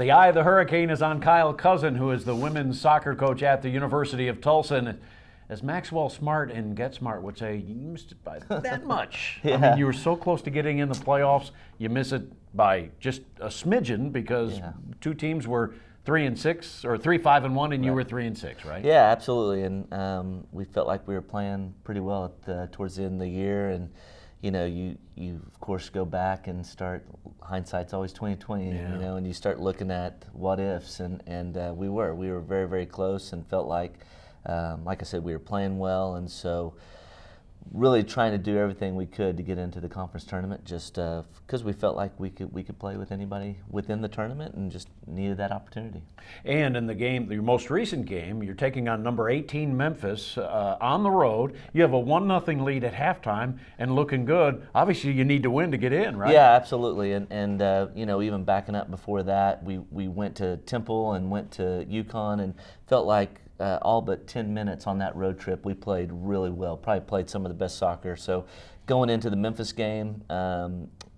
the eye of the hurricane is on Kyle Cousin, who is the women's soccer coach at the University of Tulsa. And as Maxwell Smart and Get Smart would say, you missed it by that much. Yeah. I mean, you were so close to getting in the playoffs. You miss it by just a smidgen because two teams were 3-6 or 3-5-1, and you were 3-6, right? Yeah, absolutely. And we felt like we were playing pretty well towards the end of the year. And you know, you of course go back and start. Hindsight's always 20/20, you know, and you start looking at what ifs, and we were very, very close, and felt like I said, we were playing well, and so really trying to do everything we could to get into the conference tournament, just because we felt like we could play with anybody within the tournament, and just needed that opportunity. And in the game, your most recent game, you're taking on number 18 Memphis on the road. You have a 1-0 lead at halftime and looking good. Obviously, you need to win to get in, right? Yeah, absolutely. And you know, even backing up before that, we went to Temple and went to UConn, and felt like all but 10 minutes on that road trip, we played really well. Probably played some of the best soccer. So going into the Memphis game,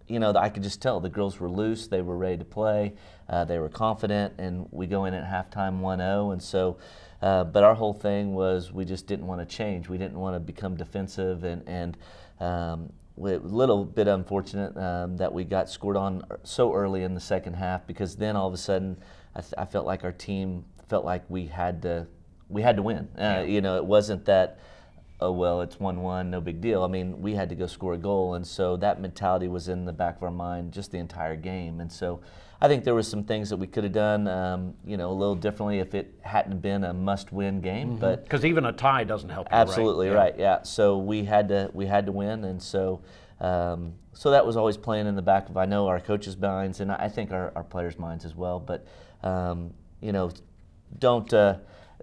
you know, I could just tell the girls were loose. They were ready to play. They were confident, and we go in at halftime 1-0. And so, but our whole thing was we just didn't want to change. We didn't want to become defensive, and a little bit unfortunate that we got scored on so early in the second half, because then all of a sudden I felt like our team felt like we had to win. You know, it wasn't that, oh, well, it's 1-1, no big deal. I mean, we had to go score a goal, and so that mentality was in the back of our mind just the entire game. And so I think there was some things that we could have done, you know, a little differently if it hadn't been a must-win game. But because even a tie doesn't help you, absolutely right. Yeah. So we had to win, and so so that was always playing in the back of, I know, our coaches' minds, and I think our players' minds as well. But you know, don't.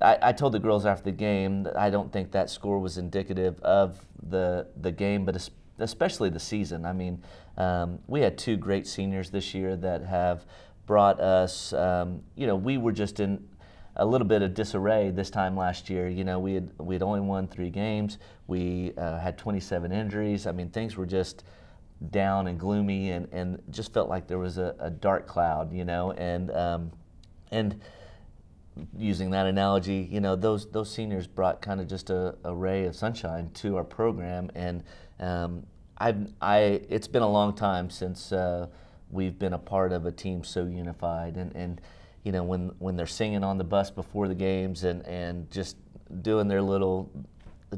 I told the girls after the game that I don't think that score was indicative of the game, but especially the season. I mean, we had two great seniors this year that have brought us, you know, we were just in a little bit of disarray this time last year. You know, we'd only won 3 games. We had 27 injuries. I mean, things were just down and gloomy, and just felt like there was a dark cloud, you know, and using that analogy, you know, those seniors brought kind of just a ray of sunshine to our program, and it's been a long time since we've been a part of a team so unified, and you know, when they're singing on the bus before the games and just doing their little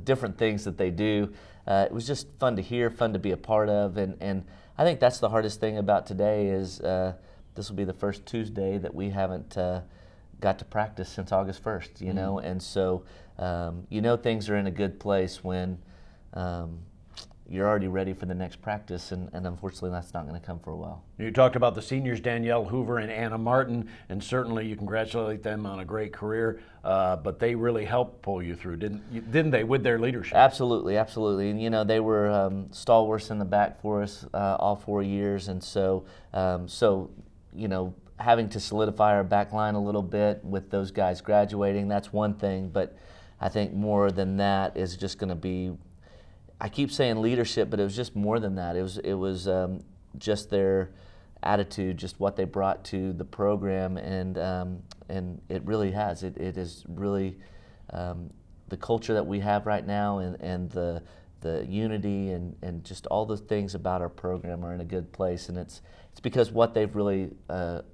different things that they do, it was just fun to hear, fun to be a part of, and I think that's the hardest thing about today is this will be the first Tuesday that we haven't got to practice since August 1st, you know, and so you know, things are in a good place when you're already ready for the next practice, and unfortunately that's not going to come for a while. You talked about the seniors, Danielle Hoover and Anna Martin, and certainly you congratulate them on a great career, but they really helped pull you through, didn't they, with their leadership? Absolutely, absolutely. And you know, they were stalwarts in the back for us all 4 years, and so you know, having to solidify our back line a little bit with those guys graduating, that's one thing, but I think more than that is just going to be, I keep saying leadership, but it was just more than that. It was just their attitude, just what they brought to the program, and it really has. It is really the culture that we have right now, and the unity and just all the things about our program are in a good place, and it's because what they've really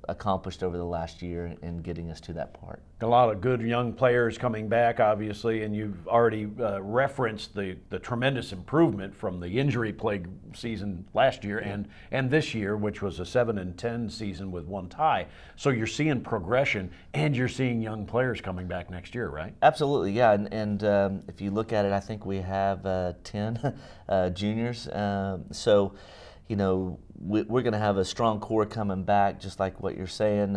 accomplished over the last year in getting us to that part. A lot of good young players coming back, obviously, and you've already referenced the tremendous improvement from the injury-plagued season last year and this year, which was a 7-10 season with 1 tie. So you're seeing progression, and you're seeing young players coming back next year, right? Absolutely, yeah. And if you look at it, I think we have 10 juniors. So, you know, we're going to have a strong core coming back, just like what you're saying.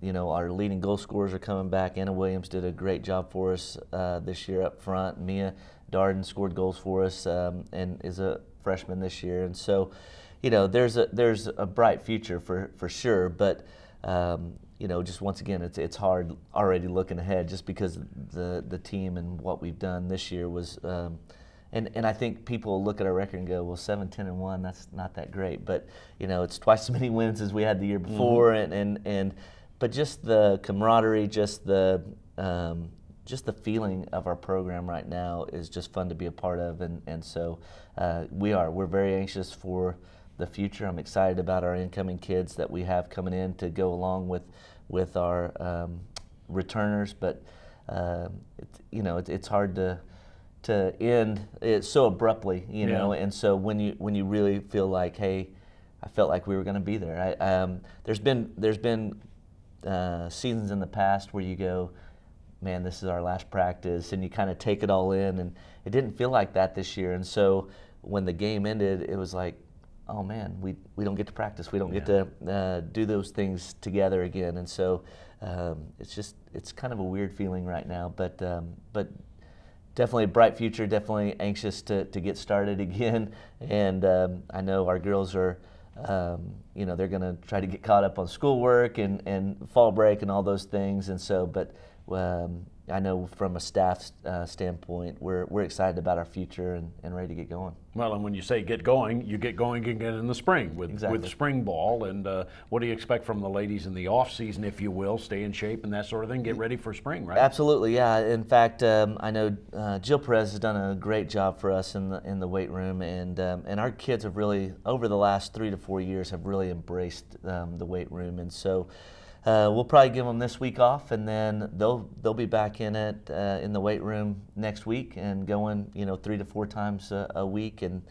You know, our leading goal scorers are coming back. Anna Williams did a great job for us this year up front. Mia Darden scored goals for us and is a freshman this year. And so, you know, there's a bright future for sure. But you know, just once again, it's hard already looking ahead, just because the team and what we've done this year was. And I think people look at our record and go, well, 7-10-1, that's not that great. But you know, it's twice as many wins as we had the year before, and but just the camaraderie, just the feeling of our program right now is just fun to be a part of, and so we're very anxious for the future. I'm excited about our incoming kids that we have coming in to go along with our returners, but it's hard to end it so abruptly, you know, and so when you really feel like, hey, I felt like we were going to be there. There's been seasons in the past where you go, man, this is our last practice, and you kind of take it all in, and it didn't feel like that this year. And so when the game ended, it was like, oh man, we don't get to practice, we don't get to do those things together again. And so it's kind of a weird feeling right now, but definitely a bright future, definitely anxious to get started again. And I know our girls are, they're going to try to get caught up on schoolwork and fall break and all those things. And so, but I know from a staff standpoint, we're excited about our future and ready to get going. Well, and when you say get going, you get going again in the spring with spring ball. And what do you expect from the ladies in the off season, if you will? Stay in shape and that sort of thing. Get ready for spring, right? Absolutely, yeah. In fact, I know Jill Perez has done a great job for us in the weight room, and our kids have really, over the last 3 to 4 years, have really embraced the weight room, and so. We'll probably give them this week off, and then they'll be back in it in the weight room next week and going 3 to 4 times a week, and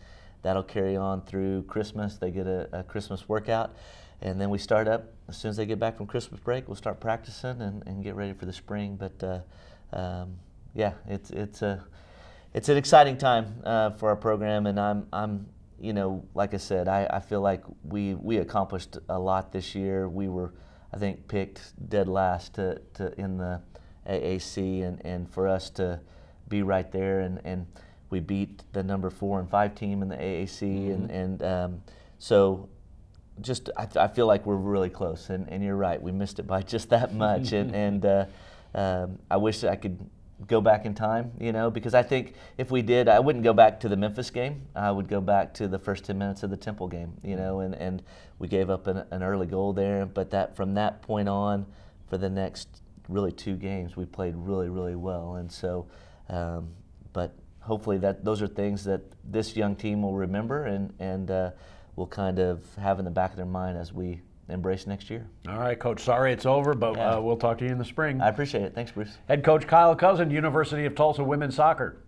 that'll carry on through Christmas. They get a Christmas workout, and then we start up as soon as they get back from Christmas break. We'll start practicing and get ready for the spring. But yeah, it's an exciting time for our program, and I'm like I said, I feel like we accomplished a lot this year. We were, I think, picked dead last to in the AAC, and for us to be right there, and we beat the number 4 and 5 team in the AAC, and so just I feel like we're really close, and you're right, we missed it by just that much, and I wish I could go back in time, because I think if we did, I wouldn't go back to the Memphis game. I would go back to the first 10 minutes of the Temple game, and we gave up an early goal there. But from that point on, for the next really 2 games, we played really, really well. And so, but hopefully those are things that this young team will remember and will kind of have in the back of their mind as we embrace next year. All right, Coach. Sorry it's over, but we'll talk to you in the spring. I appreciate it. Thanks, Bruce. Head coach Kyle Cousin, University of Tulsa women's soccer.